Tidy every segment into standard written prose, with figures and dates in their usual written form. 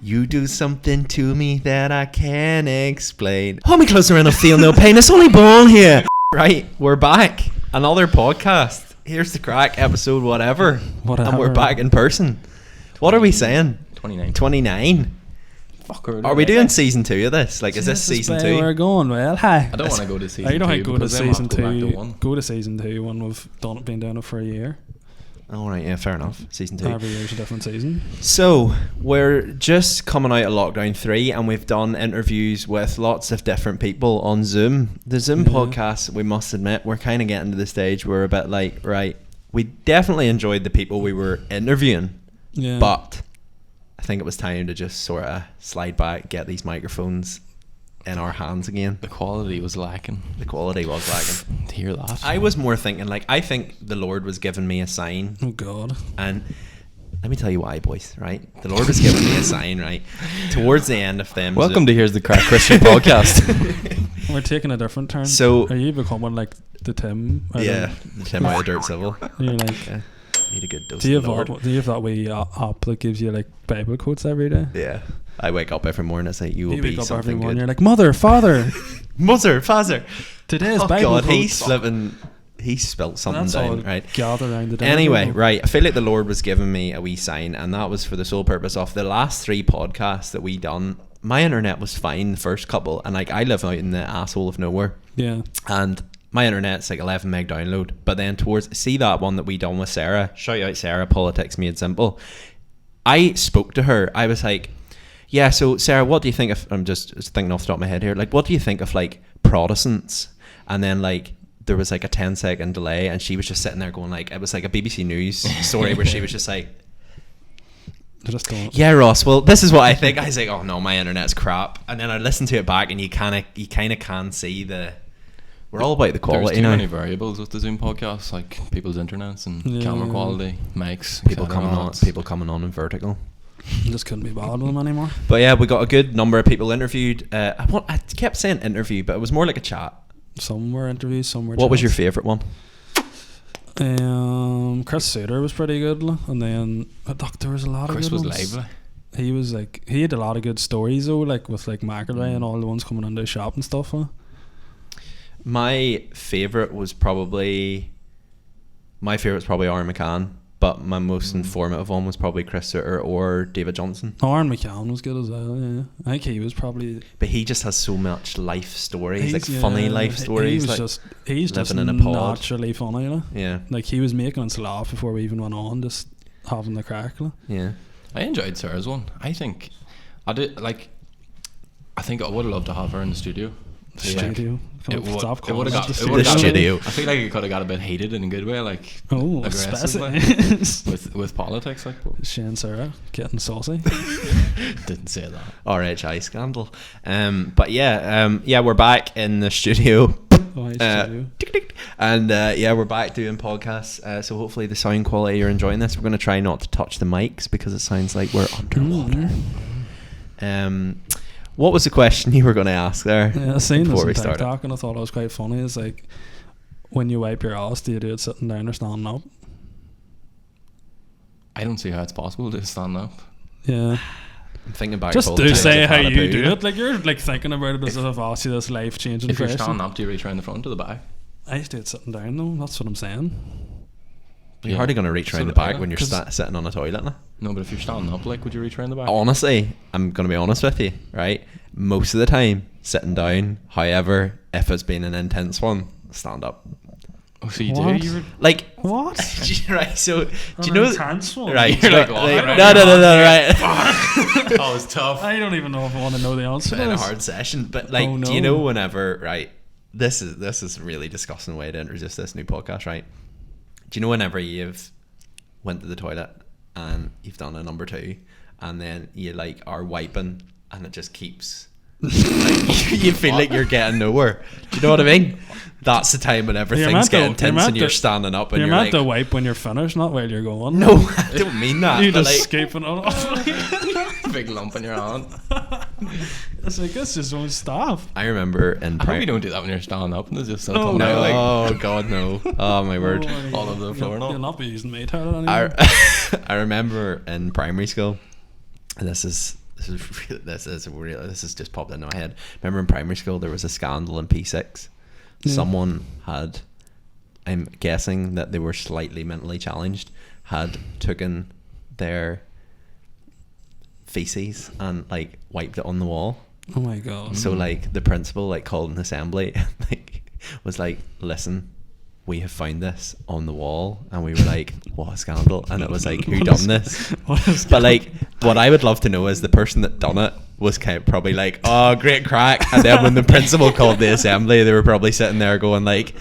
You do something to me that I can't explain. Hold me closer and I'll feel no pain. It's only born here. Right, we're back. Another podcast. Here's the Craic episode, whatever. And we're back in person. What are we saying? 29. Fucker. Are we doing season 2 of this? Like, is this season 2? We're going well. Hi. I don't want to go to season 2. I don't think go to season 2. Go to season 2 when we've been doing it for a year. All right, yeah, fair enough. Season 2. Every year's a different season. So we're just coming out of lockdown 3, and we've done interviews with lots of different people on Zoom. The Zoom podcast, we must admit, we're kind of getting to the stage where we're a bit like, right, we definitely enjoyed the people we were interviewing, but I think it was time to just sort of slide back, get these microphones in our hands again. The quality was lacking. To hear that, I was more thinking, like, I think the Lord was giving me a sign. Oh God. And let me tell you why, boys, right? The Lord was giving me a sign, right? Towards the end of them. Welcome to Here's the Craic Christian Podcast. We're taking a different turn. So are you becoming like the Tim? The Tim out of Dirt Civil. You're like, need a good dose do you of the Lord. have that wee app that gives you like Bible quotes every day? Yeah. I wake up every morning and say, you will be wake up something every morning, good. you're like, Mother, Father. Mother, Father. Today's Oh Bible God, quotes. he spelt something That's down, all right? Gather around the dinner Anyway, table. right. I feel like the Lord was giving me a wee sign, and that was for the sole purpose of the last 3 podcasts that we done. My internet was fine the first couple, and like I live out in the asshole of nowhere. Yeah. And my internet's like 11 meg download. But then see that one that we done with Sarah. Shout out Sarah, Politics Made Simple. I spoke to her. I was like, yeah, so Sarah, what do you think of, I'm just thinking off the top of my head here, like, what do you think of like Protestants? And then like there was like a 10-second delay, and she was just sitting there going like, it was like a BBC News story where she was just like, yeah, Ross, well, this is what I think. I was like, oh no, my internet's crap. And then I listened to it back, and you kind of can see we're all about the quality. There's too many variables with the Zoom podcast, like people's internets and camera quality, mics, people coming on in vertical. Just couldn't be bothered with them anymore. But yeah, we got a good number of people interviewed. I kept saying interview, but it was more like a chat. Some were interviews, some were What was your favourite one? Chris Suter was pretty good, and then there was a lot of good ones. Chris was lively. He had a lot of good stories though, like with like McElroy and all the ones coming into the shop and stuff. My favourite was probably Aaron McCann, but my most informative one was probably Chris Suter or David Johnson. Aaron McCann was good as well, yeah. I think he was probably... But he just has so much life stories, like funny life stories. He's just living in a pod. Naturally funny, you know? Yeah. Like he was making us laugh before we even went on, just having the crack. Yeah. I enjoyed Sarah's one. I think I would have loved to have her in the studio. Studio. It would have got. I feel like it could have got a bit heated in a good way, like aggressive, with politics, like Shane Sarah getting saucy. Didn't say that. RHI scandal. But yeah, we're back in the studio. And we're back doing podcasts. So hopefully the sound quality, you're enjoying this. We're going to try not to touch the mics because it sounds like we're underwater. What was the question you were going to ask there? Yeah, I seen this on TikTok and I thought it was quite funny. It's like, when you wipe your ass, do you do it sitting down or standing up? I don't see how it's possible to stand up. Yeah. I'm thinking back. Just do say how you do it. Like you're like thinking about it as if I've asked you this life changing question. If you're standing up, do you reach around the front or the back? I used to do it sitting down though. That's what I'm saying. You're hardly going to reach around the back when you're sitting on a toilet. No, but if you're standing up, like, would you reach around the back? Honestly, I'm going to be honest with you, right? Most of the time, sitting down. However, if it's been an intense one, stand up. Oh, so you what? do? You're like what? Right. So do you know? Intense one. Right. You're like, no. Right. Oh, it's tough. I don't even know if I want to know the answer. It's been a hard session, but like, do you know whenever? Right. This is a really disgusting way to introduce this new podcast, right? Do you know whenever you've went to the toilet and you've done a number 2 and then you like are wiping and it just keeps like, you feel like you're getting nowhere. Do you know what I mean? That's the time when everything's getting tense and you're standing up and you're meant to wipe when you're finished, not while you're going. No, I don't mean that. You're just escaping on big lump in your hand. It's like, this just won't stop. I remember in I hope you don't do that when you're standing up and it's just no. Like, oh god, no. Oh my word. All over the floor. You'll not be using my toilet anymore. I remember in primary school, and this is this is just popped into my head. Remember in primary school there was a scandal in P6. Someone had, I'm guessing that they were slightly mentally challenged, had taken their feces and like wiped it on the wall. Oh my god. So like the principal like called an assembly and like was like, listen, we have found this on the wall. And we were like, what a scandal. And it was like, who done this? But like, what I would love to know is the person that done it was kind of probably like, oh, great crack. And then when the principal called the assembly, they were probably sitting there going like,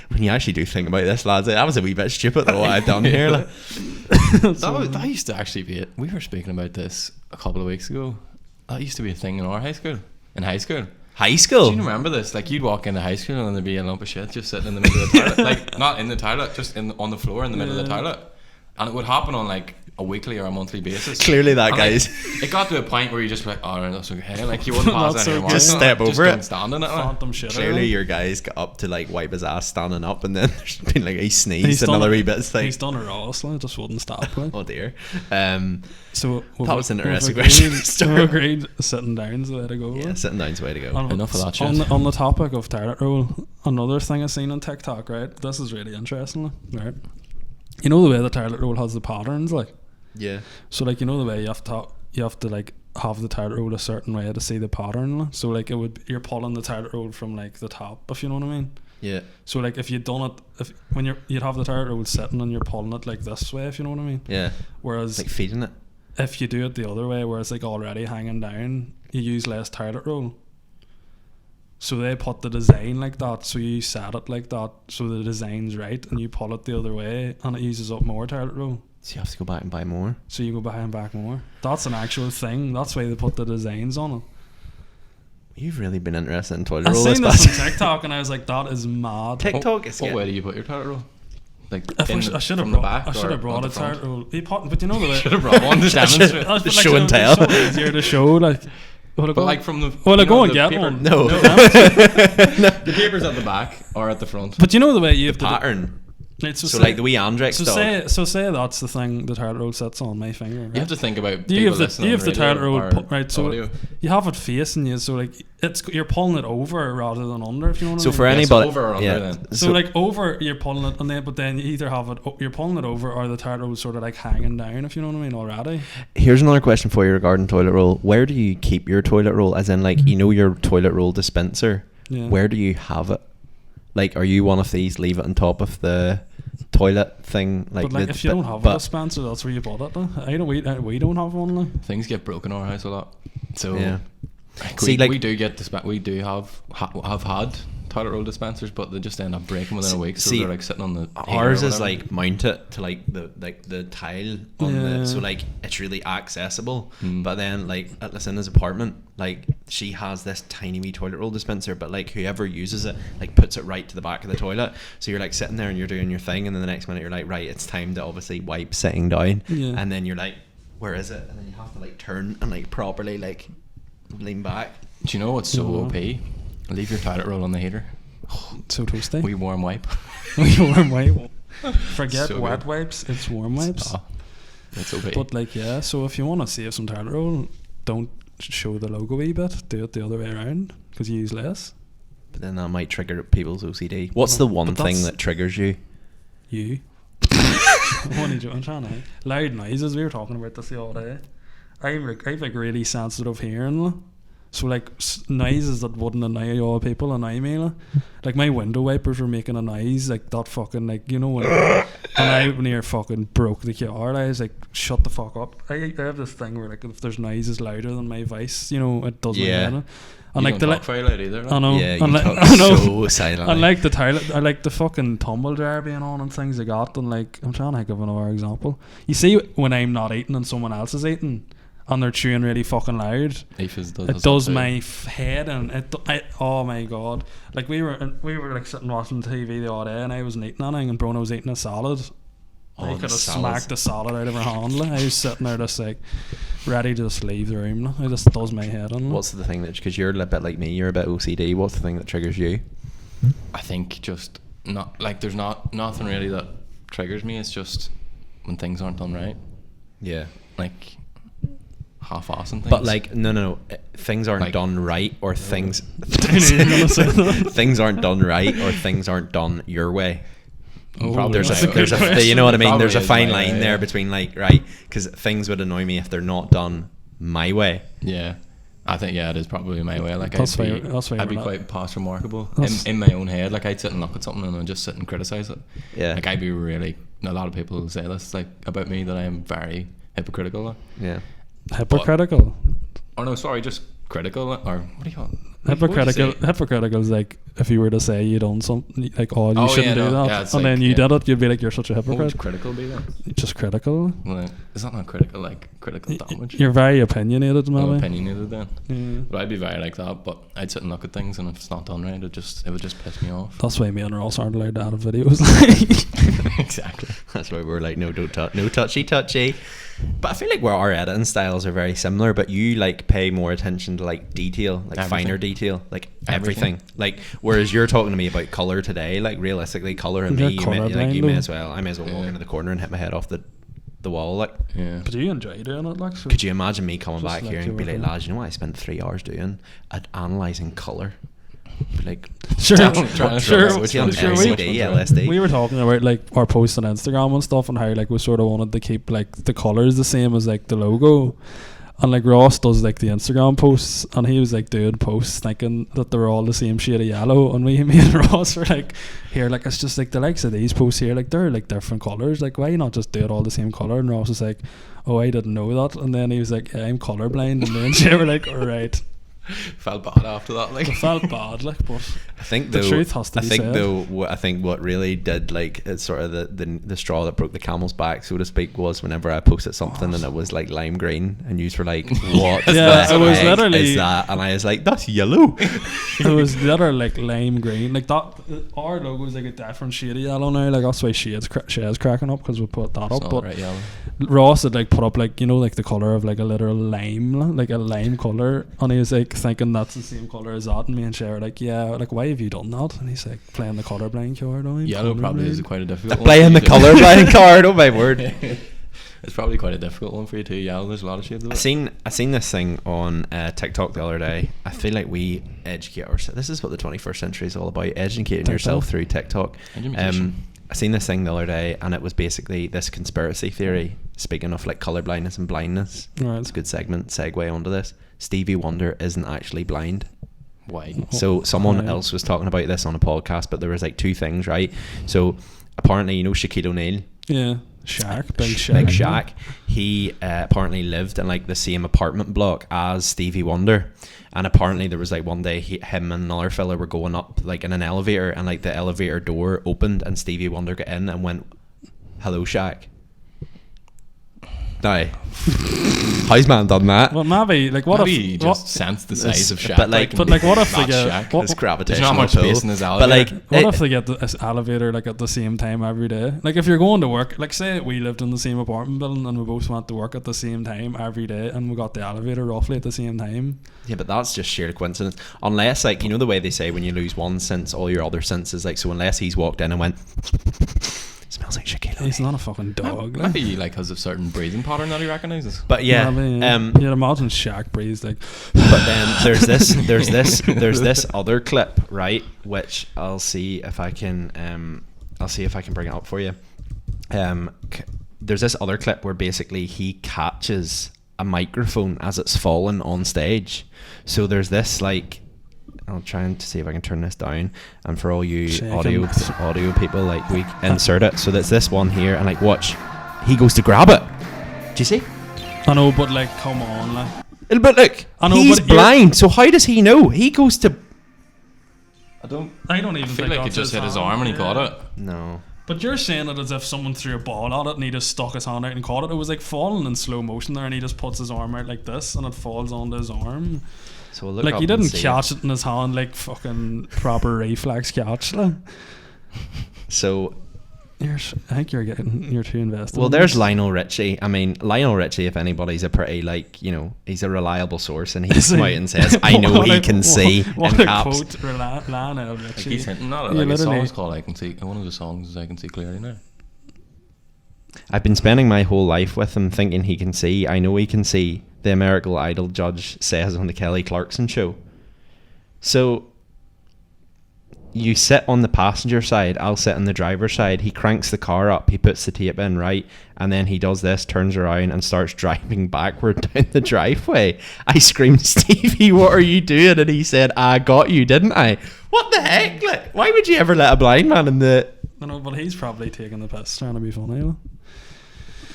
when you actually do think about this, lads, that was a wee bit stupid what I've done here. Like. that used to actually be it. We were speaking about this a couple of weeks ago. That used to be a thing in our high school. In high school. High school? Do you remember this? Like, you'd walk into high school and there'd be a lump of shit just sitting in the middle of the toilet. Like, not in the toilet, just on the floor in the middle of the toilet. And it would happen on like a weekly or a monthly basis. Clearly that and guy's like, it got to a point where you just like, oh, that's okay. Like, you wouldn't pass any more. Just step over it. Stand in it. Phantom shit. Clearly your guys got up to like wipe his ass standing up, and then there's been like he sneezed another wee bit. Like, he's done it also, it just wouldn't stop. Like. Oh dear. So that was an interesting question. We agreed sitting down's the way to go. Yeah, sitting down's the way to go. Enough of that shit. On the topic of toilet roll, another thing I've seen on TikTok, right? This is really interesting, right? You know the way the toilet roll has the patterns, like. Yeah. So like, you know the way you have to like have the toilet roll a certain way to see the pattern. Like. So like you're pulling the toilet roll from like the top, if you know what I mean. Yeah. So like if you'd done it, you'd have the toilet roll sitting and you're pulling it like this way, if you know what I mean. Yeah. Whereas like feeding it. If you do it the other way, where it's like already hanging down, you use less toilet roll. So they put the design like that, so you set it like that, so the design's right, and you pull it the other way, and it uses up more toilet roll. So you have to go back and buy more. So you go back and back more. That's an actual thing. That's why they put the designs on it. You've really been interested in toilet roll. I seen this on TikTok, and I was like, that is mad. TikTok is what way do you put your toilet roll? Like I should have brought a toilet roll. But you know the way. Should have brought one to demonstrate. Show and tell. It's easier to show, like. But like from the go and get one. No. The paper's at the back or at the front. But you know the way you have the pattern. Right, so like the wee Andrex dog. Say that's the thing the toilet roll sits on my finger. Right? You have to think about you have the toilet roll right. So audio. You have it facing you, so like you're pulling it over rather than under. If you know what I mean. So for anybody, over or under then. So like over, you're pulling it, and then you either have it, you're pulling it over, or the toilet roll is sort of like hanging down. If you know what I mean already. Here's another question for you regarding toilet roll. Where do you keep your toilet roll? As in, like, you know, your toilet roll dispenser. Yeah. Where do you have it? Like, are you one of these? Leave it on top of the toilet thing, like. But like, if you don't have a dispenser, that's where you bought it. We don't have one. Like. Things get broken in our house a lot, so yeah. We do get we do have had toilet roll dispensers, but they just end up breaking within a week. So they're like sitting on the. Ours is like mounted to like the tile on the, so like it's really accessible. But then like at Lucinda's apartment, like she has this tiny wee toilet roll dispenser, but like whoever uses it like puts it right to the back of the toilet. So you're like sitting there and you're doing your thing, and then the next minute you're like, right, it's time to obviously wipe sitting down, and then you're like, where is it? And then you have to like turn and like properly like lean back. Do you know what's so OP? Leave your toilet roll on the heater. So toasty. We warm wipe. Forget so wet wipes. It's warm wipes. That's OP. But like, yeah. So if you want to save some toilet roll, don't show the logo a wee bit. Do it the other way around because you use less. But then that might trigger people's OCD. What's the one thing that triggers you? You. What are you doing? Loud noises. We were talking about this the other day. I've like really sensitive hearing. So like noises that wouldn't annoy all people annoy me. Like my window wipers were making a noise like that fucking like, you know, when and I near fucking broke the car. I was like, shut the fuck up. I have this thing where like if there's noises louder than my voice, you know, it doesn't matter. And you like don't talk very loud either. Like. I know. Yeah, you talk so silently. And like the toilet, I like the fucking tumble dryer being on and things like that. And like I'm trying to think of another example. You see when I'm not eating and someone else is eating. And they're chewing really fucking loud. It does my head, and oh my god! Like we were like sitting watching TV the other day, and I wasn't eating anything, and Bruno was eating a salad. I could have smacked the salad out of her hand. Like. I was sitting there just like ready to just leave the room. Like. It just does my head in. What's the thing that, because you're a bit like me, you're a bit OCD. What's the thing that triggers you? I think just not like there's nothing really that triggers me. It's just when things aren't done right. Yeah, like. half-assing things. But like, no, things aren't Like- done right, or things aren't done right, or things aren't done your way. Probably There's my way. a you know what I mean. Probably There's a is fine my line way, there yeah. between like, right, because things would annoy me if they're not done my way. Yeah. I think it is probably my way. Like That's I'd fair be enough. quite past remarkable That's- in my own head. Like I'd sit and look at something and I'd just sit and criticize it. Yeah. Like I'd be really. A lot of people say this like about me, that I am very hypocritical. Yeah. Hypocritical. Or no, sorry, just critical. Or what do you call it? What would you say? Hypocritical is like if you were to say you done something, like, you Oh, shouldn't yeah, do no, that, yeah, it's and like, then you yeah. did it, you'd be like, you're such a What would hypocrite. critical be then? Just critical. Like, is that not critical? Like critical damage? You're very opinionated, I'm maybe. opinionated then. Yeah. But I'd be very like that. But I'd sit and look at things, and if it's not done right, it would just piss me off. That's why me and Ross aren't allowed to edit videos. Like, Exactly. That's why we're like, no, don't touch, no touchy. But I feel like our editing styles are very similar, but you like pay more attention to like detail, like Everything. finer detail, like Everything. everything. Like whereas you're talking to me about color today, like realistically, color and You're me, you may colourblind, walk though. into the corner and hit my head off the wall. Like, Yeah. but do you enjoy doing it? Like, so could you imagine me coming Just back like here you and be were like, doing. lads, you know what I spent 3 hours doing at analysing color? Like, Sure, Trying to sure, figure out which on one's sure, which we- one's LSD, which. LSD. we were talking about like our posts on Instagram and stuff, and how like we sort of wanted to keep like the colours the same as like the logo. And like Ross does like the Instagram posts, and he was like doing posts thinking that they were all the same shade of yellow, and me and Ross were like, here, like it's just like the likes of these posts here, like they're like different colours, like why not just do it all the same colour? And Ross was like, oh, I didn't know that. And then he was like, yeah, I'm colourblind. And then she were like, alright. Felt bad after that. Like I felt bad, like, but I think the though, truth has to I be think said. though, what really did like it's sort of the straw that broke the camel's back, so to speak, was whenever I posted something and it was like lime green, and you were like, "What? Yeah, the it was heck literally- is that?" And I was like, "That's yellow." it was the other like lime green, like that. Our logo is like a different shade of yellow now. Like that's why Shad's cracking up, because we put that it's up. not But right yellow. Ross had like put up like, you know, like the color of like a literal lime, like a lime color, and he was like thinking that's the same color as that, and me and Shay were like, yeah, like why have you done that? And he's like, playing the colorblind card. Yellow probably is quite a difficult one. Playing the for you to- colorblind card. Oh my word! It's probably quite a difficult one for you too. Yellow, there's a lot of shades of I it. seen this thing on TikTok the other day. I feel like we educate ourselves. This is what the 21st century is all about: educating yourself through TikTok. Education. I seen this thing the other day, and it was basically this conspiracy theory. Speaking of like color blindness and blindness, Right. it's a good segue onto this. Stevie Wonder isn't actually blind. Why? So someone Right. else was talking about this on a podcast, but there was like two things, right? So apparently, you know Shaquille O'Neal, Yeah, Shaq, Big Shaq. Big Shaq. He apparently lived in like the same apartment block as Stevie Wonder, and apparently there was like one day him and another fella were going up like in an elevator, and like the elevator door opened and Stevie Wonder got in and went, "Hello, Shaq." Now, how's man done that? Well, maybe like what Maybe if he what, just sensed the size of Shaq. but like- but like what if they not get Shaq. what, It's There's gravitational not much pull. space in his But like, elevator. what if they get this elevator like at the same time every day? Like if you're going to work, like say we lived in the same apartment building and we both went to work at the same time every day, and we got the elevator roughly at the same time. yeah, but that's just sheer coincidence. Unless, like, you know the way they say when you lose one sense, all your other senses, like, so unless he's walked in and went, smells like Shaquille O'Neal. He's not a fucking dog. Like. Maybe he like has a certain breathing pattern that he recognises. But yeah, Maybe, you'd imagine Shaq breathes like. but then there's this other clip, right, which I'll see if I can bring it up for you. There's this other clip where basically he catches a microphone as it's fallen on stage. So there's this like, I'll try and see if I can turn this down, and for all you Shaking. audio people, like we insert it. So there's this one here, and like watch, he goes to grab it. Do you see? I know, but like, come on, like. But look, I know, he's but you're- blind, so how does he know? He goes to I don't even feel think like it that's just hit his hand, arm and he yeah. caught it. no. But you're saying it as if someone threw a ball at it and he just stuck his hand out and caught it. It was like falling in slow motion there, and he just puts his arm out like this and it falls onto his arm. So we'll look Like up he and didn't see catch it in his hand like fucking proper reflex catch. Like. So I think you're too invested. well, in there's this. Lionel Richie. I mean, Lionel Richie, if anybody's a pretty, like, you know, he's a reliable source, and he's come out and says, "I know What he a- can see," What in a caps. quote, Lionel Like Richie. he's hinting at it. Yeah, Like his literally. song's called "I Can See." One of the songs is "I Can See Clearly Now." I've been spending my whole life with him, thinking he can see. I know he can see. the American Idol judge says on the Kelly Clarkson show. So you sit on the passenger side, I'll sit on the driver's side. He cranks the car up, he puts the tape in, right? And then he does this, turns around and starts driving backward down the driveway. I screamed, Stevie, what are you doing? And he said, I got you, didn't I? What the heck? Like, why would you ever let a blind man in the... I know, but he's probably taking the piss, trying to be funny. You know?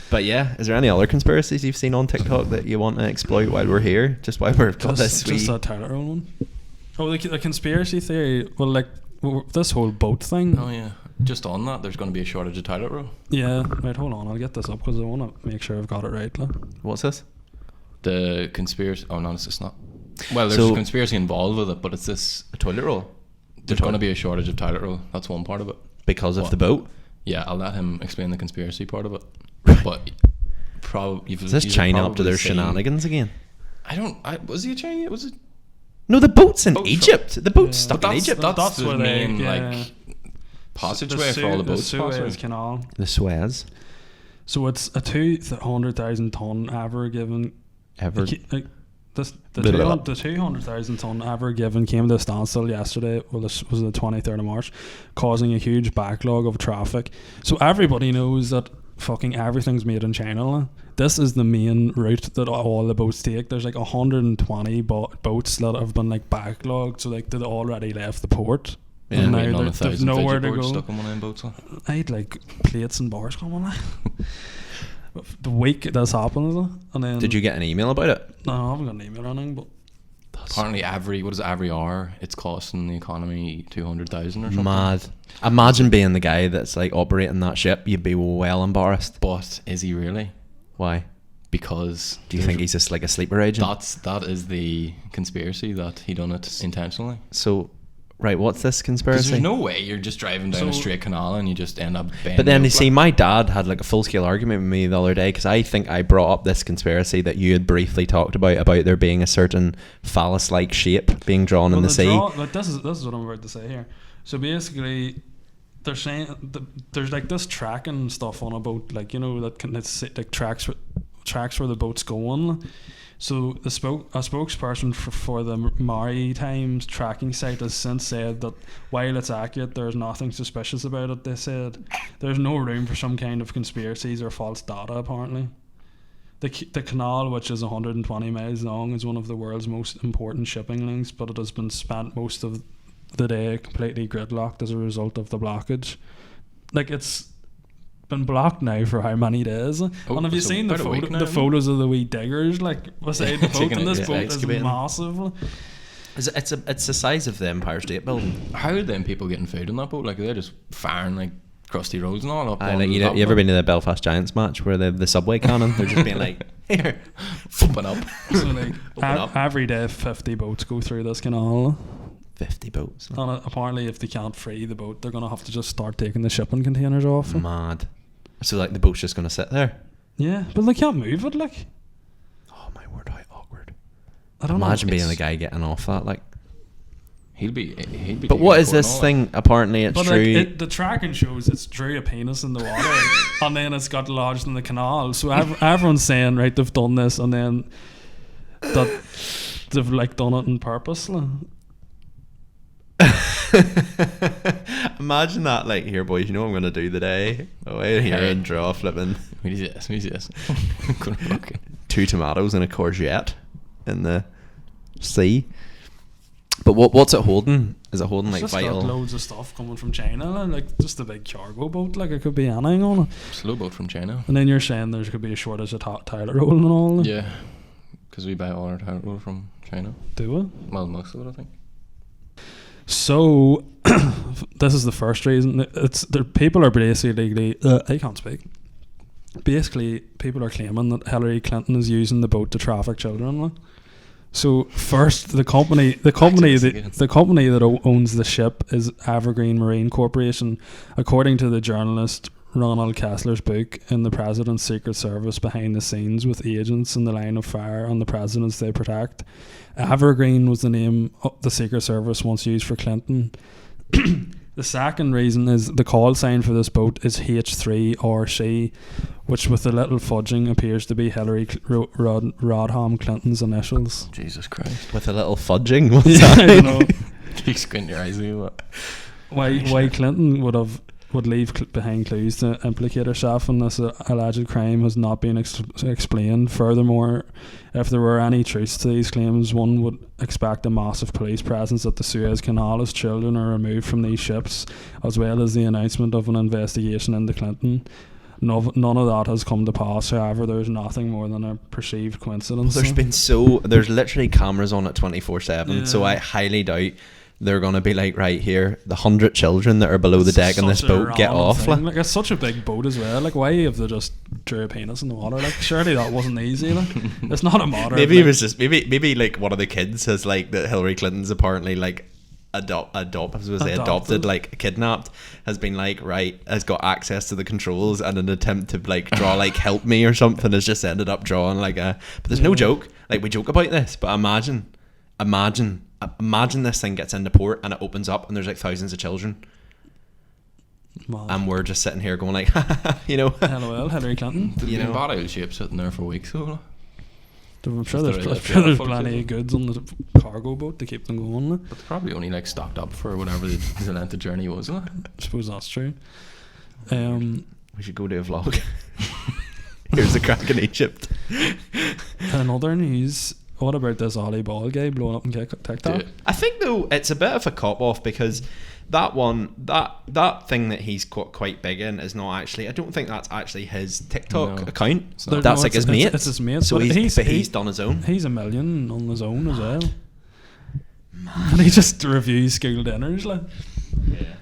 But yeah, is there any other conspiracies you've seen on TikTok that you want to exploit while we're here? Just while we've got this Just that toilet roll one. Oh, the conspiracy theory. Well, like, this whole boat thing. Oh yeah, just on that, there's going to be a shortage of toilet roll. Yeah, right, hold on, I'll get this up because I want to make sure I've got it right. Like. What's this? The conspiracy... Oh no, it's not. Well, there's a conspiracy involved with it, but it's this... A toilet roll? There's going to be a shortage of toilet roll. That's one part of it. Because of the boat? Yeah, I'll let him explain the conspiracy part of it. But is this China up to their shenanigans again? Was he a Chinese? Was it? No, the boat's in Egypt. The boat's stuck in Egypt. That's the main passageway for all the boats. The Suez Canal. The Suez. So it's a 200,000 ton ever given. The 200,000 ton ever given came to a standstill yesterday. Well, this was the 23rd of March, causing a huge backlog of traffic. So everybody knows that fucking everything's made in China. This is the main route that all the boats take. There's like 120 boats that have been like backlogged, so like they'd already left the port. Yeah, and now there's nowhere to go. Stuck on one of them boats. I had like plates and bars coming on. The week this happened, and then did you get an email about it? No, I haven't got an email or anything. But apparently, every hour it's costing the economy 200,000 or something. Mad. Imagine being the guy that's like operating that ship. You'd be well embarrassed. But is he really? Why? Because do you think he's just like a sleeper agent? That is the conspiracy, that he done it intentionally. So, right, what's this conspiracy? Because there's no way you're just driving down a straight canal and you just end up bending. But then you see, my dad had like a full scale argument with me the other day, because I think I brought up this conspiracy that you had briefly talked about there being a certain phallus like shape being drawn in the sea. This is what I'm about to say here. So basically, they're saying there's like this tracking stuff on a boat, like, you know, that can, it's like tracks where the boat's going. So a spokesperson for the Maritime tracking site has since said that while it's accurate, there's nothing suspicious about it. They said there's no room for some kind of conspiracies or false data. Apparently, the canal, which is 120 miles long, is one of the world's most important shipping links, but it has been spent most of the day completely gridlocked as a result of the blockage. Like, it's been blocked now for how many days? And have you seen the photos of the wee diggers like beside the boat? And this boat is massive. It's the size of the Empire State Building. How are them people getting food on that boat? Like, they're just firing like crusty roads and all up. You ever been to the Belfast Giants match where the subway cannon? They're just being like, here, flipping up. So like every day 50 boats go through this canal. 50 boats. And apparently, if they can't free the boat, they're gonna have to just start taking the shipping containers off. Mad. So like the boat's just gonna sit there. Yeah, but they can't move it. Like, oh my word, how awkward. I don't imagine being the guy getting off that. Like, he'd be. But what is this thing? Apparently, it's true. Like, the tracking shows it's drew a penis in the water, and then it's got lodged in the canal. So everyone's saying, right, they've done this, and then that they've like done it on purpose. Like. Imagine that, like, here boys, you know what I'm gonna do today? Away here and draw flipping. Yes. 2 tomatoes and a courgette in the sea. But what's it holding? Is it holding like vital? Got loads of stuff coming from China, like just a big cargo boat. Like, it could be anything on it. Slow boat from China. And then you're saying there could be a shortage of toilet roll and all. Yeah, because we buy all our toilet roll from China. Do we? Well, most of it, I think. So this is the first reason. People are basically I can't speak. Basically, people are claiming that Hillary Clinton is using the boat to traffic children. So first, the company that owns the ship is Evergreen Marine Corporation, according to the journalist Ronald Kessler's book In the President's Secret Service Behind the Scenes with Agents in the Line of Fire on the Presidents They Protect. Evergreen was the name the Secret Service once used for Clinton. The second reason is the call sign for this boat is H3RC, which with a little fudging appears to be Hillary Rodham Clinton's initials. Jesus Christ. With a little fudging? What's Yeah, that? I don't know. You squint your eyes. Why Clinton would leave behind clues to implicate herself in this alleged crime has not been explained. Furthermore, if there were any truth to these claims, one would expect a massive police presence at the Suez Canal as children are removed from these ships, as well as the announcement of an investigation into Clinton. None of that has come to pass. However, there's nothing more than a perceived coincidence. There's literally cameras on it 24/7, so I highly doubt they're going to be like, right here, the 100 children that are below the deck in this boat, get off. Like, it's such a big boat as well. Like, why have they just drew a penis in the water? Like, surely that wasn't easy. Like, it's not a matter. Maybe it was just maybe like one of the kids has like that Hillary Clinton's apparently like adopted, like kidnapped, has been like, right, has got access to the controls, and an attempt to like draw like help me or something has just ended up drawing like a. But there's no joke. Like, we joke about this, but imagine this thing gets into port and it opens up and there's like thousands of children. Wow. And we're just sitting here going like, you know, LOL, Hillary Clinton. There's been bottle ship sitting there for weeks, so I'm sure there's plenty of goods on the cargo boat to keep them going. Like. But they're probably only like stocked up for whatever the length of journey was, isn't it? I suppose that's true. We should go do a vlog. Here's the crack in Egypt. In other news, what about this Ollie Ball guy blowing up in TikTok? I think though it's a bit of a cop off, because that thing that he's quite big in is not actually. I don't think that's actually his TikTok account. That's like his mate. It's his mate. So he's done his own. He's $1 million on his own as well. And he just reviews school dinners, like. Yeah.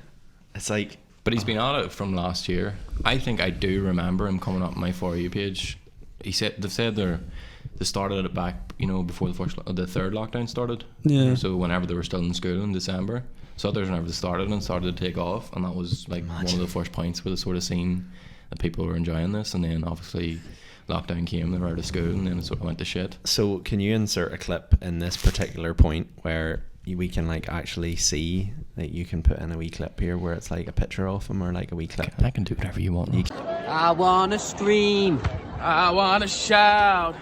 It's like. But he's been at it from last year. I think I do remember him coming up on my For You page. They've said they started it back, before the third lockdown started. Yeah. So whenever they were still in school in December. So there's whenever they started to take off, and that was like one of the first points where they sort of seen that people were enjoying this, and then obviously lockdown came, they were out of school, and then it sort of went to shit. So can you insert a clip in this particular point where we can like actually see that you can put in a wee clip here where it's like a picture of him or like a wee clip? I can do whatever you want. I wanna scream. I wanna shout.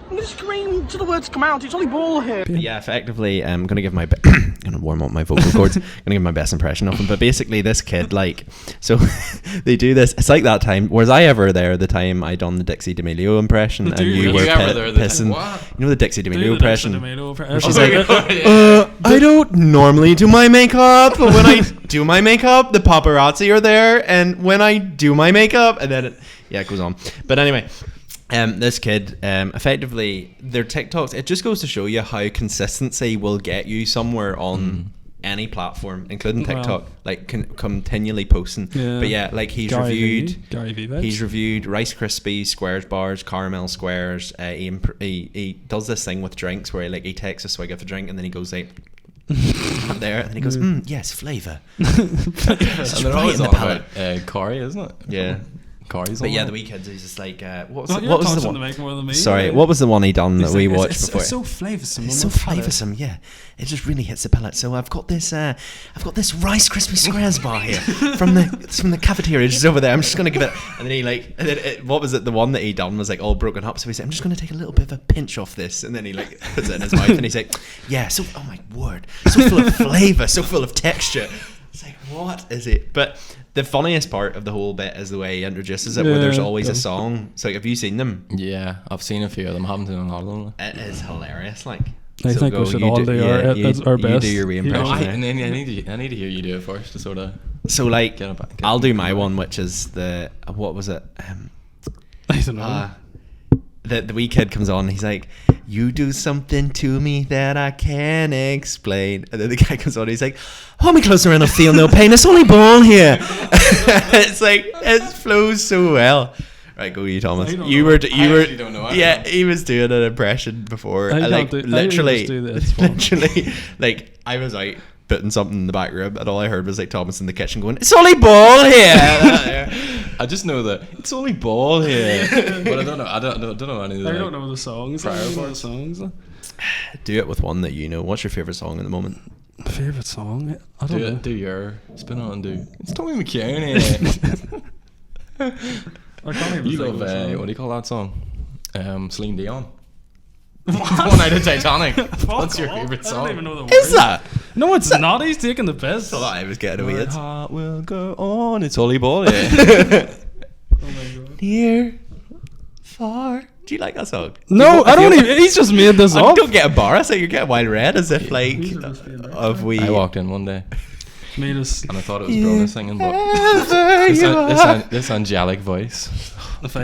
I'm gonna scream till the words come out. It's Ollie Ball here. But yeah, effectively, I'm gonna give my gonna warm up my vocal cords. Gonna give my best impression of him. But basically, this kid, like, so they do this. It's like that time. Was I ever there? The time I done the Dixie D'Amelio impression, and you were pissing. You know the Dixie D'Amelio impression. She's like, I don't normally do my makeup, but when I do my makeup, the paparazzi are there, and when I do my makeup, and then it goes on. But anyway. This kid, effectively, their TikToks, it just goes to show you how consistency will get you somewhere on any platform, including TikTok, like continually posting. Yeah. But yeah, like he's reviewed Rice Krispies, Squares bars, caramel squares. He does this thing with drinks where he takes a swig of a drink and then he goes like there, and then he goes, yes, flavour. It's right always in the palate. Corey, isn't it? Yeah. But yeah, the wee kids, he's just like, what was the one? Sorry, what was the one he done that we watched before? It's so flavoursome. It's so flavoursome, yeah. It just really hits the palate. So I've got this Rice Krispie Squares bar here from the cafeteria just over there. I'm just gonna give it, and then he what was it? The one that he done was like all broken up. So he said, I'm just gonna take a little bit of a pinch off this, and then he like puts it in his mouth, and he's like, yeah. So oh my word, so full of flavour, so full of texture. It's like, what is it? But the funniest part of the whole bit is the way he introduces it, where there's always a song. So, have you seen them? Yeah, I've seen a few of them. I haven't seen a lot of them. It is hilarious. Like, I think we should all do our best. You do your re-impression. And then I need to hear you do it first to sort of. So, like, I'll do my one, which is what was it? I don't know. The wee kid comes on, he's like, you do something to me that I can't explain. And then the guy comes on, he's like, hold me closer and I'll feel no pain. It's only Ball here. It's like, it flows so well. Right, go you, Thomas. You were don't know. Yeah, he was doing an impression before. Literally, like, I was out putting something in the back room, and all I heard was like Thomas in the kitchen going, it's Ollie Ball here. I just know that it's Ollie Ball here, but I don't know any of the. I don't know the songs. Do it with one that you know. What's your favourite song at the moment? Favorite song? I don't know. Do your spin on and do. It's Tommy McKeown. I can't even You think love of a song. what do you call that song? Celine Dion. One Night of Titanic. What's your favorite I song? don't even know the words. Is that? No, it's not. He's taking the piss. I thought I was getting My away. heart will go on. It's Ollie Ball. Oh my god. Near, far. Do you like that song? No, I don't even. He's just made this up. Don't get embarrassed. Like you're getting wild red, as if like of we. I walked in one day Made us. and I thought it was Brona singing, but this angelic voice. If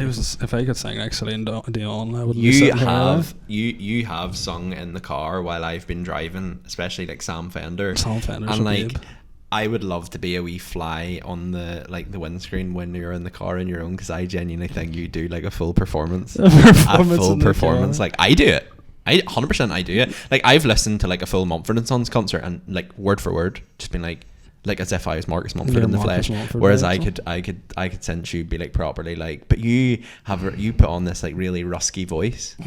I could sing like Celine Dion, I wouldn't. be You sitting here have you have sung in the car while I've been driving, especially like Sam Fender. Sam Fender's and a like babe. I would love to be a wee fly on the windscreen when you're in the car on your own, because I genuinely think you do like a full performance. A performance full in the performance. car. Like I do it. I 100% I do it. Like I've listened to like a full Mumford & Sons concert and like word for word just been like as if I was Marcus Mumford Yeah, in the Marcus flesh. Mumford, Whereas right, I could sense you be like properly like, but you put on this like really rusky voice.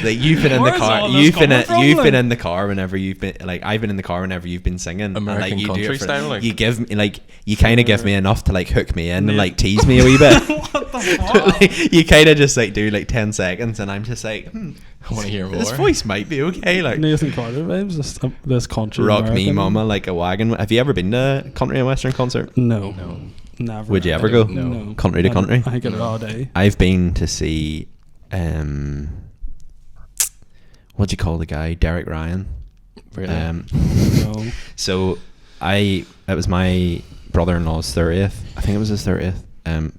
Like you've been in the Where's car. all this You've been coming from, you've been like? in the car whenever you've been like I've been in the car whenever you've been singing. American and, like, you do country it for, style, like? you give me like you kind of give me enough to like hook me in and Yeah. like tease me a wee bit. What the fuck? Like, you kind of just like do like 10 seconds and I'm just like I want to hear more. this voice might be okay. Like Nathan Carter vibes. This country. rock me American. mama like a wagon. Have you ever been to a country and western concert? No. No. Never. Would you ever go? No. Country to country? I get it all day. I've been to see what do you call the guy? Derek Ryan. Really? No. So it was my brother-in-law's 30th. I think it was his 30th.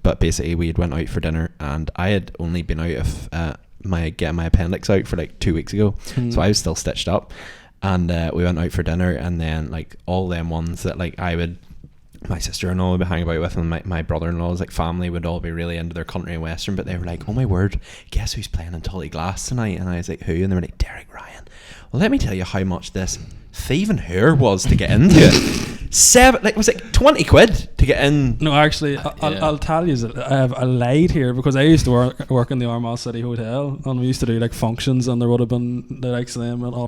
But basically we had went out for dinner and I had only been out of getting my appendix out for like 2 weeks ago. So I was still stitched up. And we went out for dinner and then like all them ones that like my sister-in-law would be hanging about with and my brother-in-law's like family would all be really into their country and western, but they were like, oh my word, guess who's playing in Tully Glass tonight? And I was like, who? And they were like, Derek Ryan. Well, let me tell you how much this thieving hair was to get into it. Was it 20 quid to get in? No, actually, I'll tell you that I lied here because I used to work in the Armagh City Hotel and we used to do like functions and there would have been the likes of them and all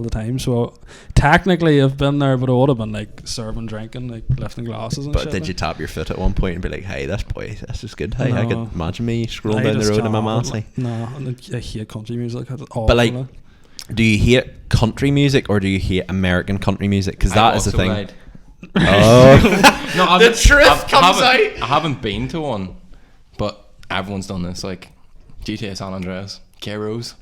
the time. So technically I've been there, but it would have been like serving, drinking, like lifting glasses and But shit. did you tap your foot at one point and be like, hey, this is good. Hey, I No. could imagine me scrolling down the road in my Massey. No, I hate country music. It's awful. But like, do you hate country music or do you hate American country music? Because that is the thing. Oh, No, the truth comes out. I haven't been to one, but everyone's done this. Like GTA San Andreas, K-Rose.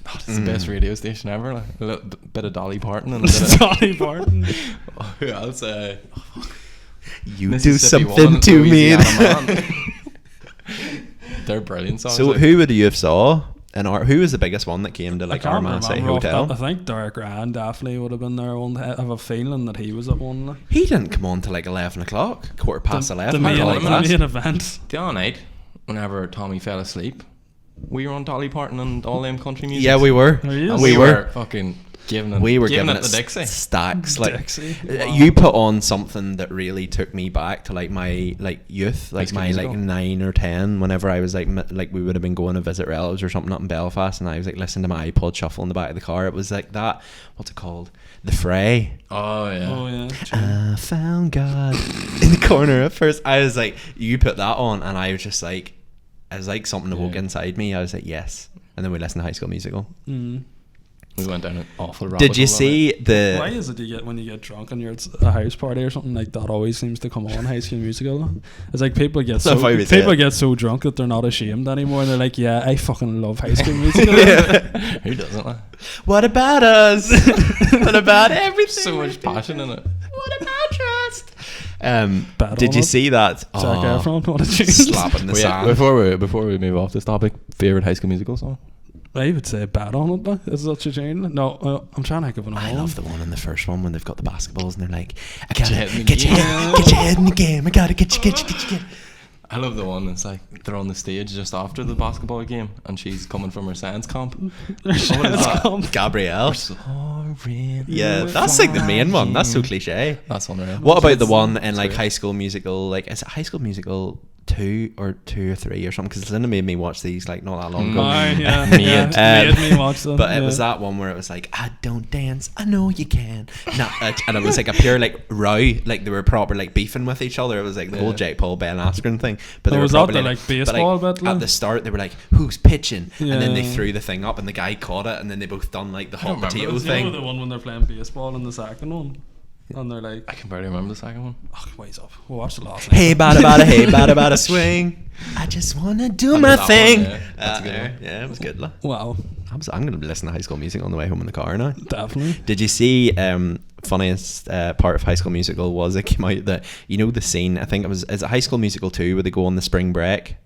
Oh, it's the best radio station ever. Like, a little bit of Dolly Parton and a bit of Dolly Parton. who else? you do Mississippi something Woman, to me. Louisiana Man. They're brilliant songs. So like. who would you have saw? And who was the biggest one that came to I like can't Armagh City remember. Hotel? I think Derek Ryan definitely would have been there. I have a feeling that he was at one. He didn't come on till like 11 o'clock, quarter past 11. The or main, something like like the that. main event. The other night, whenever Tommy fell asleep, we were on Dolly Parton and all them country music. Yeah, we were. Are you? And We we were. were fucking giving it the Dixie. stacks. Like Dixie. you put on something that really took me back to like my like youth, like High School my Musical. like 9 or 10. Whenever I was like we would have been going to visit relatives or something up in Belfast, and I was like listening to my iPod shuffle in the back of the car. It was like that. What's it called? The Fray. Oh yeah. Oh yeah. I found God in the corner. At first, I was like, you put that on, and I was just like, it was like something awoke inside me. I was like, yes. And then we listened to High School Musical. Mm. We went down an awful rabbit Did you hole on see the? Why is it you get when you get drunk and you're at a house party or something like that? Always seems to come on High School Musical. It's like people get That's how we say it. get so drunk that they're not ashamed anymore. And they're like, yeah, I fucking love High School Musical. it. Who doesn't? Like? What about us? What about everything? So much passion in it. What about trust? Bet Did on you it. see that? Zac Efron, what a tune. Slapping the Wait, sand. before we move off this topic, favorite High School Musical song? I would say bet on it. Though. Is that your tune? No, I'm trying to think of an I album. love the one in the first one when they've got the basketballs and they're like, I Get gotta your head in the get your game. head in the game. I gotta get you. I love the one that's like they're on the stage just after the basketball game and she's coming from her science camp. What is that? Gabrielle. Sorry. Yeah, that's like the main one. That's so cliche. That's unreal. What about the one in It's like great. High School Musical? Like, is it High School Musical two or three or something, because Linda made me watch these like not that long ago. Made me watch them. But it was that one where it was like, I don't dance, I know you can. And it was like a pure like row, like they were proper like beefing with each other. It was like the whole Jake Paul, Ben Askren thing. But they were was that the like baseball bit? At the start they were like, who's pitching? And then they threw the thing up and the guy caught it, and then they both done like the hot potato thing. You know the one when they're playing baseball in the second one? And they're like, I can barely remember the second one. oh, way's up. We'll watch the last one. Hey, bada, hey, bada, swing. I just wanna do my thing. One, yeah. That's a good one. Yeah, it was good. Wow. I'm gonna listen to High School Musical on the way home in the car now. Definitely. Did you see funniest part of High School Musical was it came out that, you know, the scene, I think is it High School Musical 2 where they go on the spring break,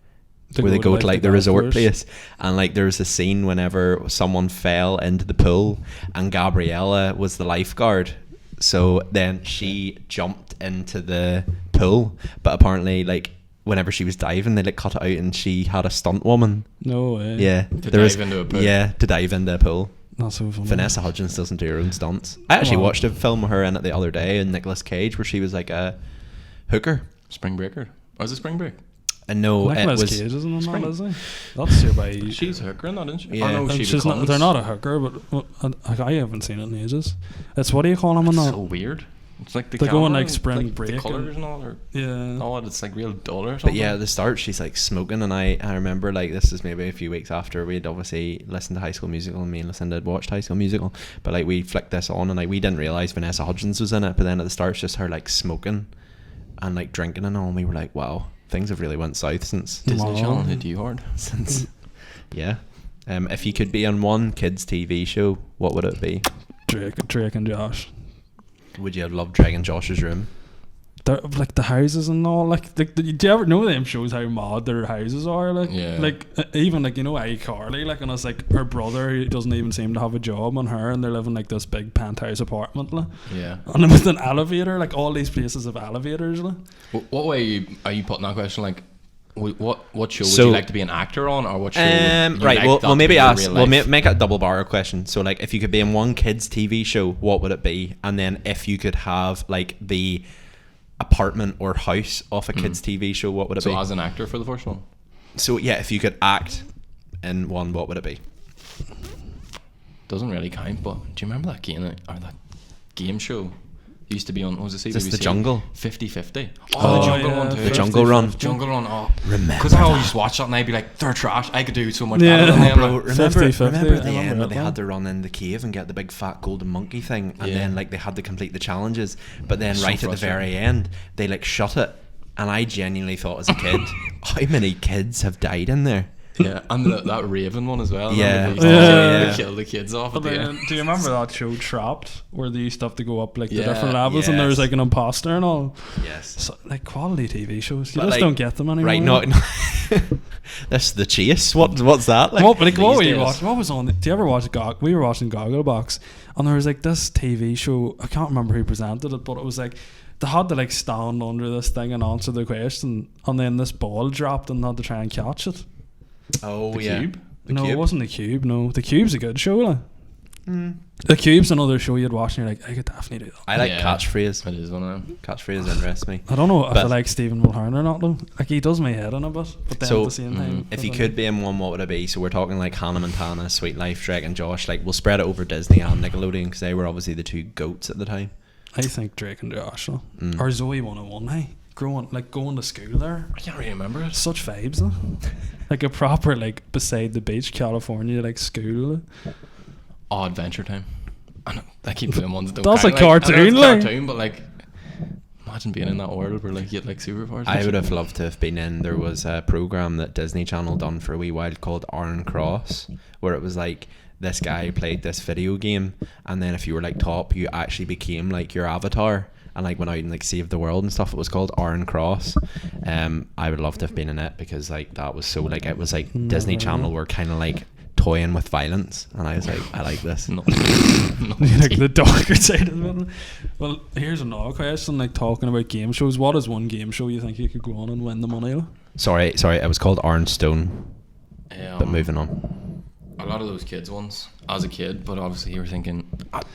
where they go to like the resort place, and like there's a scene whenever someone fell into the pool and Gabriella was the lifeguard, so then she jumped into the pool, but apparently like whenever she was diving they like cut it out and she had a stunt woman. No way. Yeah, to dive into a pool. Yeah, to dive into a pool. That's so funny. Vanessa Hudgens doesn't do her own stunts. I actually watched a film of her in it the other day, in Nicolas Cage, where she was like a hooker. Spring Breaker. Was it Spring Break? And no, Nicolas it was Cage isn't in that, is he? That's your by. She's a hooker in that, isn't she? Yeah. Oh, no, She's not, they're not a hooker, but I haven't seen it in ages. It's what do you call them in that? so weird. It's like the They go on, camera, like, spring break the and- colours and all, or Yeah. all that. It's like real dull or But something. yeah, at the start she's like smoking, and I remember like this is maybe a few weeks after we'd obviously listened to High School Musical, and me and Lucinda had watched High School Musical, but like we flicked this on and like we didn't realise Vanessa Hudgens was in it, but then at the start it's just her like smoking and like drinking and all, and we were like, wow, things have really went south since Disney Channel hit you hard. yeah. If you could be on one kids TV show, what would it be? Drake and Josh. Would you have loved Drake and Josh's Room? They're, like the houses and all, like do you ever know them shows how mad their houses are? Like, Yeah. like even like, you know, iCarly, like, and it's like her brother who doesn't even seem to have a job, and her, and they're living like this big penthouse apartment, like, Yeah. and with an elevator, like all these places have elevators, like. What way are you putting that question? Like, what show would So- you like to be an actor on, or what show? Would you Right. like Well, that we'll to maybe be your ask. real We'll life? make it a double barrel question. So, like, if you could be in one kids TV show, what would it be? And then, if you could have like the apartment or house of a kids TV show, what would it So be? as an actor for the first one. So yeah, if you could act in one, what would it be? Doesn't really count, but do you remember that game or that game show? Used to be on, what was it, CBBC? Is this The Jungle? 50-50. Oh, The Jungle yeah, Run too. 50-50. The Jungle Run. Jungle Run. Oh, Remember because I always watch that and I'd be like, they're trash. I could do so much Yeah. better than them. Bro, Like, remember 50-50, remember at the I end remember when they that. had to run in the cave and get the big fat golden monkey thing, and Yeah. then like they had to complete the challenges, but then So right at the frustrating. very end they like shut it, and I genuinely thought as a kid, how many kids have died in there? yeah, and that Raven one as well. Yeah. Remember they used to kill the kids off But at the then, end. do you remember that show Trapped, where they used to have to go up like the Yeah, different levels, and there was yes. like an imposter and all? Yes. So, like quality TV shows, you But, just like, don't get them anymore. Right, no. That's The Chase. What's that? Like, What were you days. watching? What was on? Do you ever watch We were watching Gogglebox, and there was like this TV show. I can't remember who presented it, but it was like they had to like stand under this thing and answer the question, and then this ball dropped and they had to try and catch it. oh The yeah. Cube? No, Cube? it wasn't The Cube. No, The Cube's a good show. Like. The Cube's another show you'd watch and you're like, I could definitely do that. I like Yeah. Catchphrase. It is one of them. Catchphrase interests me. I don't know if I But- like Stephen Mulhern or not though. Like, he does my head in a bit, but then So, at the same time, If I you don't could be in one, what would it be? So we're talking like Hannah Montana, Sweet Life, Drake and Josh. Like, we'll spread it over Disney and Nickelodeon because they were obviously the two goats at the time. I think Drake and Josh though. Mm. Or Zoe 101, hey. Going to school there. I can't really remember it. Such vibes though. Like a proper like beside the beach California like school. Oh, Adventure Time. I keep doing ones that don't That's count. a cartoon, I know it's a like. cartoon, but like, imagine being in that world where like you had like superpowers. I would have loved to have been in. There was a program that Disney Channel done for a wee while called Iron Cross, where it was like this guy played this video game, and then if you were like top, you actually became like your avatar and like went out and like saved the world and stuff. It was called Iron Cross. I would love to have been in it because like that was so like it was like Disney Channel were kind of like toying with violence, and I was like, I like this. Not Like the darker side of it. Well, here's another question, like talking about game shows. What is one game show you think you could go on and win the money? Like? Sorry, it was called Orange Stone. But moving on. A lot of those kids ones as a kid, but obviously you were thinking,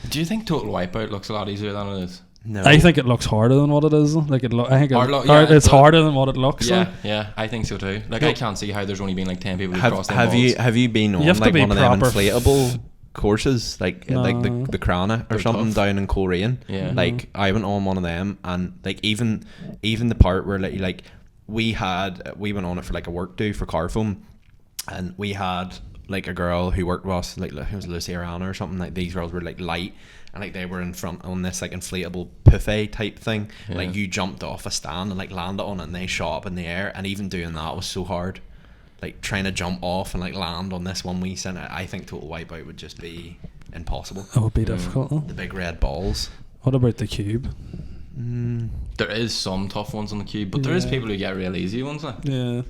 do you think Total Wipeout looks a lot easier than it is? No. I think it looks harder than what it is. Like I think yeah, it's harder than what it looks. Yeah, I think so too. Like I can't see how there's only been like 10 people who crossed have you been on like one of them inflatable courses like the Crana or something down in Coleraine? Yeah. Like I went on one of them, and like even the part where like we went on it for like a work do for Carphone, and we had like a girl who worked with us, like it was Lucy or Anna or something. Like these girls were like light, and like they were in front on this like inflatable buffet type thing. Like you jumped off a stand and like landed on it, and they shot up in the air. And even doing that was so hard. Like trying to jump off and like land on this one we sent. I think total wipeout would just be impossible. It would be difficult. Huh? The big red balls. What about the cube? There is some tough ones on the cube, but there is people who get real easy ones. Like. Yeah.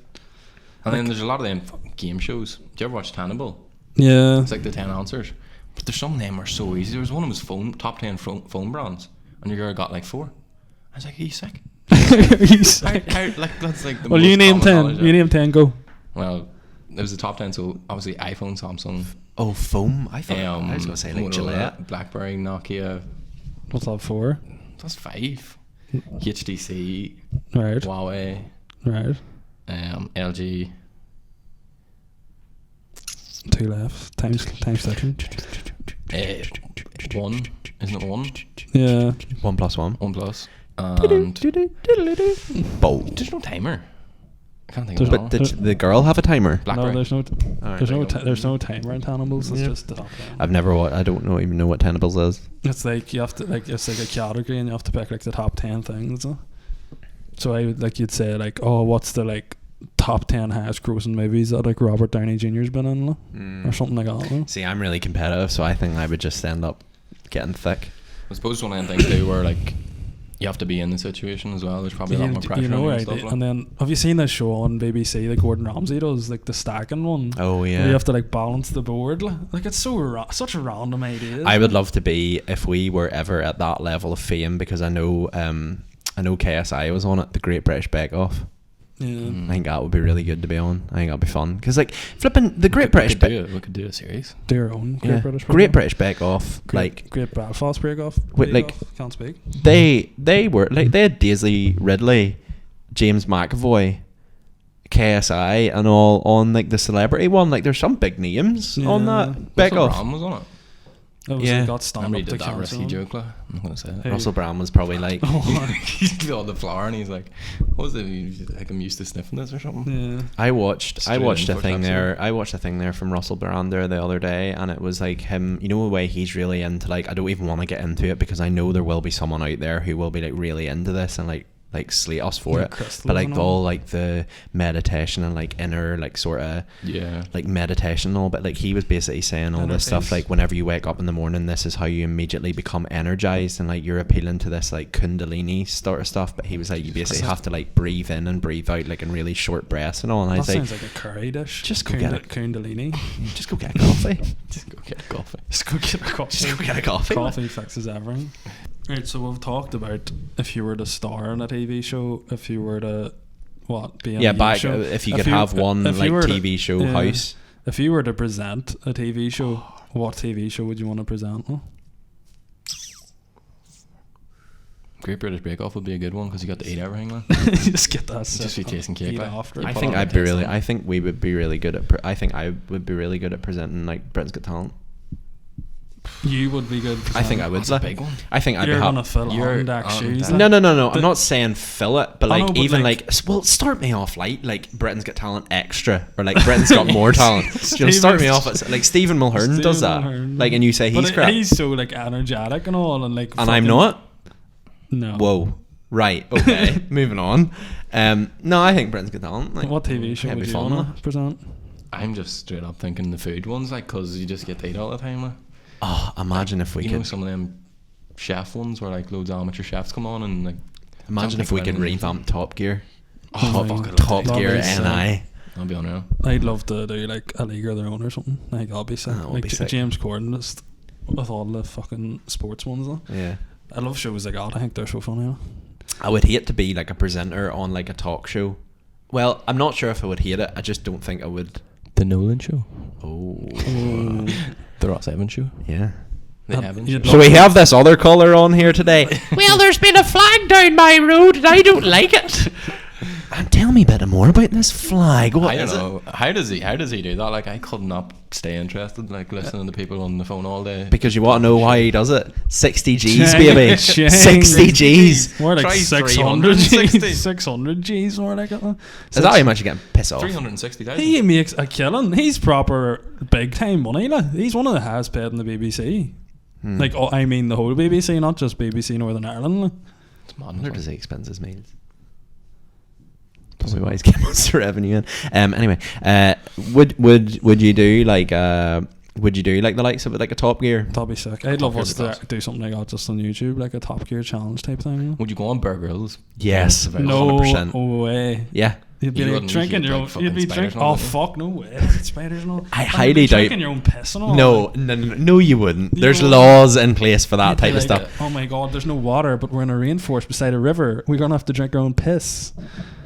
And then there's a lot of them game shows. Do you ever watch Hannibal? Yeah. It's like the 10 answers. But there's some of them are so easy. There was one of them was top 10 phone brands, and your girl got like 4. I was like, are you sick? Are you sick? Like that's like the well, most you name common 10. knowledge, You name 10. Go. Well, it was the top 10. So obviously iPhone, Samsung. Oh, foam. I thought I was gonna say like Motorola, Gillette. BlackBerry, Nokia. What's that for? That's 5. HTC. Right. Huawei. Right. LG. 2 left. Times 13. 1. Isn't it 1? Yeah. 1 plus 1. 1 plus. And Bold. there's no timer. I can't think of it. But did the girl have a timer? BlackBerry. No, there's no Alright, there's no timer in Hannibals. It's just the top 10. I've never I don't even know what Tennables is. It's like you have to it's like a category, and you have to pick like the top 10 things. So I would you'd say like, oh, what's the like top 10 highest grossing movies that like Robert Downey Jr.'s been in, or something like that. See, I'm really competitive, so I think I would just end up getting thick. I suppose one of them things too where like you have to be in the situation as well. There's probably a lot more pressure on you and stuff. And then have you seen this show on BBC that Gordon Ramsay does, like the stacking one? Oh yeah. Where you have to like balance the board. Like it's such a random idea. I would love to be if we were ever at that level of fame, because I know KSI was on it, the Great British Bake Off. Yeah. I think that would be really good to be on. I think that'd be fun, because like flipping the Great British we could do a series. Do your own Great British Bake Off, Great Belfast Bake Off. Wait, like can't speak. They were like they had Daisy Ridley, James McAvoy, KSI, and all on like the celebrity one. Like there's some big names on that Bake Off. Russell Brand was on it. It got stand Remember he up did to that risky cancel. joke, like, I'm not gonna say it. Hey. Russell Brand was probably like He's on the floor and he's like, what was it? He's like, I'm used to sniffing this or something. Yeah. I watched a thing episode. there. I watched a thing there from Russell Brand there the other day, and it was like him. You know the way he's really into like. I don't even want to get into it because I know there will be someone out there who will be like really into this and like slate us for it. But like all like the meditation and like inner like sort of like meditation and all. But like he was basically saying all this stuff like whenever you wake up in the morning, this is how you immediately become energized, and like you're appealing to this like kundalini sort of stuff. But he was like you basically have to like breathe in and breathe out like in really short breaths and all. And I was like, sounds like a curry dish. Just go get it. Kundalini. Just go get a coffee. Just go get a coffee. Just go get a coffee. Just go get a coffee. Coffee fixes everything. Right, so we've talked about if you were to star in a TV show, if you were to be in a show. If you could have one like TV show house. If you were to present a TV show, what TV show would you want to present? Huh? Great British Bake Off would be a good one because you got to eat everything, man. Just get that. Just be tasting cake. I think we would be really good at. I think I would be really good at presenting like Britain's Got Talent. You would be good. I think I would. That's a big one. I think I'd be You're gonna fill on Dak shoes. No. I'm not saying fill it, but like even like well, start me off like Britain's Got Talent extra, or like Britain's Got More Talent. Start me off at like Stephen Mulhern does that. Like, and you say he's crap. He's so like energetic and all, and like. And I'm not. No. Whoa. Right. Okay. Moving on. No, I think Britain's Got Talent. Like, what TV show would you want to present? I'm just straight up thinking the food ones, like, because you just get to eat all the time. Like. Oh, imagine if we could. You know, some of them chef ones where like loads of amateur chefs come on and like. Imagine if we could revamp Top Gear. Top Gear NI. I'll be unreal. I'd love to do like a league of their own or something. I think I'll be sick. Like James Corden just with all the fucking sports ones though. Yeah. I love shows like that. I think they're so funny. I would hate to be like a presenter on like a talk show. Well, I'm not sure if I would hate it. I just don't think I would. The Nolan Show. Oh. The Ross Evans Show. Yeah. The heavens. you'd So we have this other colour on here today. Well, there's been a flag down my road and I don't like it. And tell me a bit more about this flag. What I don't is know. How does he do that? Like, I could not stay interested, like, listening to people on the phone all day. it? Because you want to know why he does it. 60 G's, Chang, baby. Chang. 60 G's. More like Try 600 360. G's. 600 G's more like it. Is that how much you get pissed off? 360,000. He makes a killing. He's proper big time money. Like. He's one of the highest paid in the BBC. Like, I mean the whole BBC, not just BBC Northern Ireland. Like. It's I madness. wonder does he expense his meals? Probably why he's getting most of the revenue in. Anyway, would you do like would you do like the likes of it, like a Top Gear? That'd be sick. I'd love Gear us the to do something like that just on YouTube, like a Top Gear challenge type thing. Would you go on Bear Grylls? Yes. No 100%. way. Yeah. You'd be You like wouldn't. drinking You'd your like own. fucking You'd be spiders drinking. and all Oh that. fuck, no way. Spiders and all. I And highly you'd be doubt- drinking your own piss and all. No, you wouldn't. You There's wouldn't. laws in place for that You'd be type of like, stuff. oh my god, there's no water, but we're in a rainforest beside a river. We're gonna have to drink our own piss.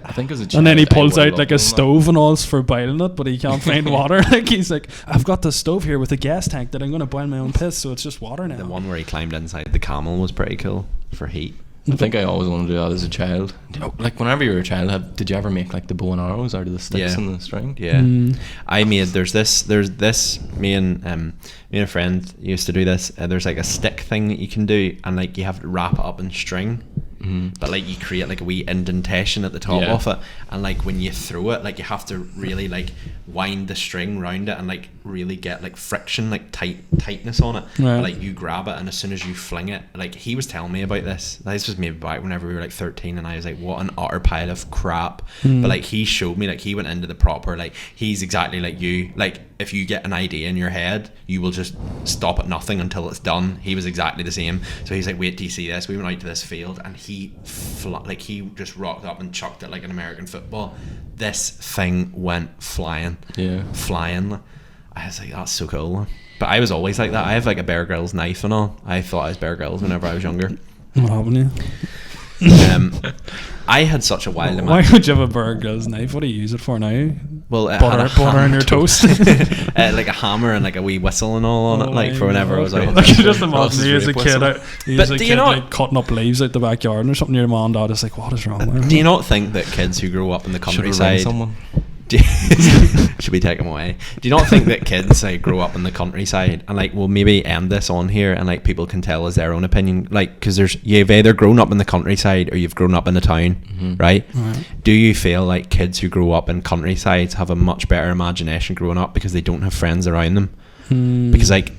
I think as a child, And then he I pulls would out love like a doing that. stove and all's for boiling it, but he can't find water. Like he's like, I've got the stove here with a gas tank that I'm gonna boil my own piss, so it's just water now. The one where he climbed inside the camel was pretty cool for heat. I think I always wanted to do that as a child. You know, like whenever you were a child, did you ever make like the bow and arrows out of the sticks Yeah. and the string? Yeah, Mm. I made. There's this. Me and a friend used to do this. There's like a stick thing that you can do, and like you have to wrap it up in string. But like you create like a wee indentation at the top Yeah. of it, and like when you throw it, like you have to really like wind the string round it and like really get like friction, like tightness on it. Right. But, like you grab it, and as soon as you fling it, like he was telling me about this. This was maybe back whenever we were like 13, and I was like, what an utter pile of crap. But like he showed me, like he went into the proper, like he's exactly like you. Like if you get an idea in your head, you will just stop at nothing until it's done. He was exactly the same. So he's like, wait till you see this. We went out to this field, and he just rocked up and chucked it like an American football. This thing went flying. I was like, that's so cool. But I was always like that. I have like a Bear Grylls knife and all. I thought I was Bear Grylls whenever I was younger. What happened to you? I had such a wild Why would you have a Bear Grylls knife? What do you use it for now? Well, it had a Butter on your toast. like a hammer and like a wee whistle and all on it, like for whenever I was out. I can just Ross's imagine you as a rape kid, whistle. as But a do you kid not- like cutting up leaves out the backyard or something. Your mom and dad is like, what is wrong with Do him? you not think that kids who grow up in the Should we ring countryside someone? should we take them away? Do you not think that kids like grow up in the countryside and like we'll maybe end this on here and like people can tell us their own opinion, like because you've either grown up in the countryside or you've grown up in the town, right? Do you feel like kids who grow up in countrysides have a much better imagination growing up because they don't have friends around them? Because like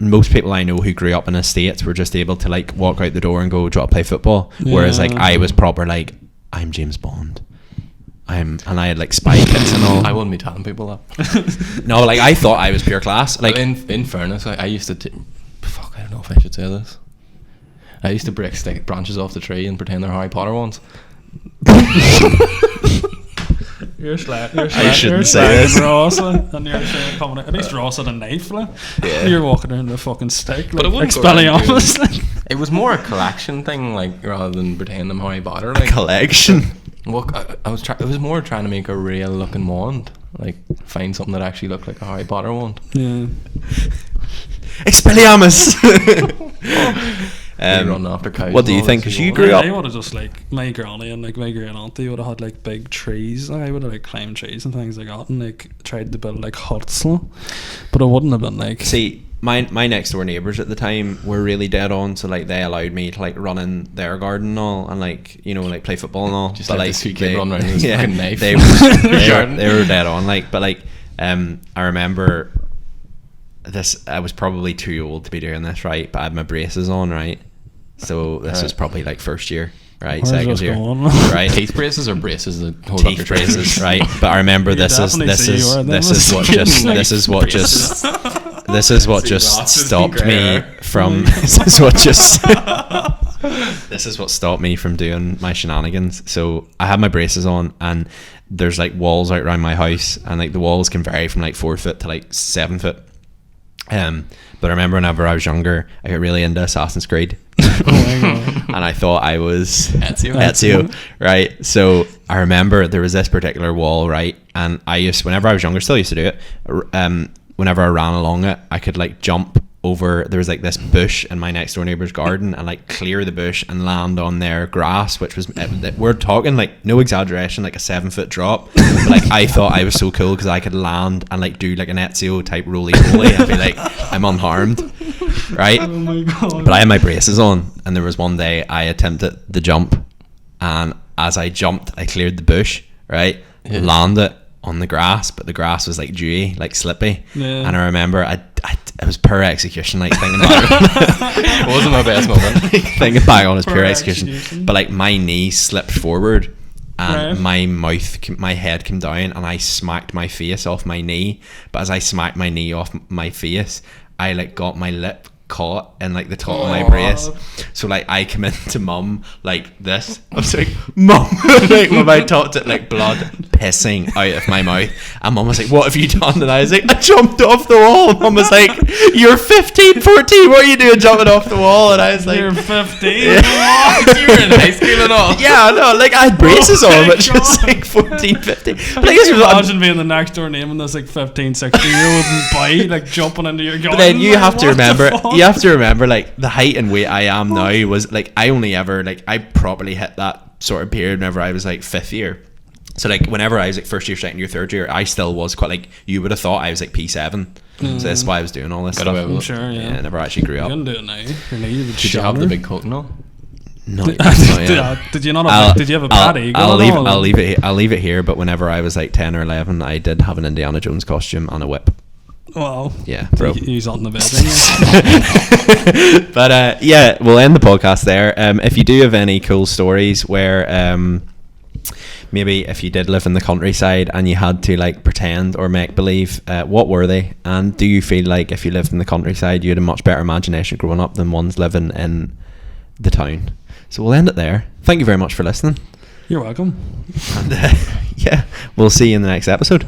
most people I know who grew up in estates were just able to like walk out the door and go, "Do you want to play football?" Whereas like I was proper like, I'm James Bond. And I had like spy kits and all. I wouldn't be telling people that. No, like I thought I was pure class. Like Like in fairness, I used to. Fuck, I don't know if I should say this. I used to break stick branches off the tree and pretend they're Harry Potter ones. You're I shouldn't say this. Ross, and you're coming out. At least Ross had a knife, like. Yeah. You're walking around with a fucking stick, But like it wouldn't go around Expelliarmus. doing- It was more a collection thing, like rather than pretending I'm Harry Potter. Like, collection. well, I was it was more trying to make a real looking wand, like find something that actually looked like a Harry Potter wand. Yeah. Expelliarmus. Running after cows. what do you and all think? this Because you and grew I up. would have just like my granny and like my great auntie would have had like big trees. Like, I would have like climbed trees and things like that and like tried to build like huts, but it wouldn't have been like. See, my next door neighbours at the time were really dead on, so like they allowed me to like run in their garden and all, and like like play football and all. Just but let like this kid run around with his yeah, fucking knife. they were dead on. Like, but like I remember this. I was probably too old to be doing this, right? But I had my braces on, right? So this was probably like first year, right? Where's Second this year, going? right? Teeth braces or braces that hold up your Teeth teeth? braces, right? But I remember You definitely see you wearing them this as is a what kid. just this is what just this is what just stopped me from this is what just this is what stopped me from doing my shenanigans. So I had my braces on, and there's like walls out around my house, and like the walls can vary from like 4 foot to like 7 foot. But I remember whenever I was younger, I got really into Assassin's Creed. And I thought I was Ezio, right? So I remember there was this particular wall, right? And whenever I was younger, still used to do it. Whenever I ran along it, I could like jump over, there was like this bush in my next door neighbour's garden, and like clear the bush and land on their grass, which was, we're talking like no exaggeration, like a 7-foot drop. But like I thought I was so cool because I could land and like do like an Ezio type roly poly and be like, I'm unharmed, right? Oh my god. But I had my braces on, and there was one day I attempted the jump, and as I jumped I cleared the bush, right? Landed on the grass, but the grass was like dewy, like slippy. And I remember it was pure execution, like thinking about It wasn't my best moment. thinking back on, it's pure execution. But like my knee slipped forward, and my head came down, and I smacked my face off my knee. But as I smacked my knee off my face, I like got my lip caught in like the top of my brace. So like I come into mum like this. I was like, Mum, like when I talked it, like blood pissing out of my mouth, and mum was like, what have you done? And I was like, I jumped off the wall. And mum was like, you're 15, 14, what are you doing jumping off the wall? And I was like, You're 15. You were in high school and all. yeah, no, like I had braces on, but just like 14, 15. But I guess Imagine being the next door neighbor and this like 15, 16-year-old boy like jumping into your garden. But then you like, have to what the remember, fuck? you have to remember, like the height and weight I am now was like I only ever like I probably hit that sort of period whenever I was like 5th year. So like whenever I was like 1st year, 2nd year, 3rd year, I still was quite like, you would have thought I was like P7. So that's why I was doing all this stuff. I'm sure, yeah. I never actually grew You up. couldn't do it now. Did you have the big coat and all? No, Did you not have? Did you have a bad eagle? I'll leave it here. But whenever I was like 10 or 11, I did have an Indiana Jones costume and a whip. Wow. Yeah, bro. He's on the bed. But yeah, we'll end the podcast there. If you do have any cool stories where maybe if you did live in the countryside and you had to like pretend or make believe, what were they? And do you feel like if you lived in the countryside you had a much better imagination growing up than ones living in the town? So we'll end it there. Thank you very much for listening. You're welcome. And yeah, we'll see you in the next episode.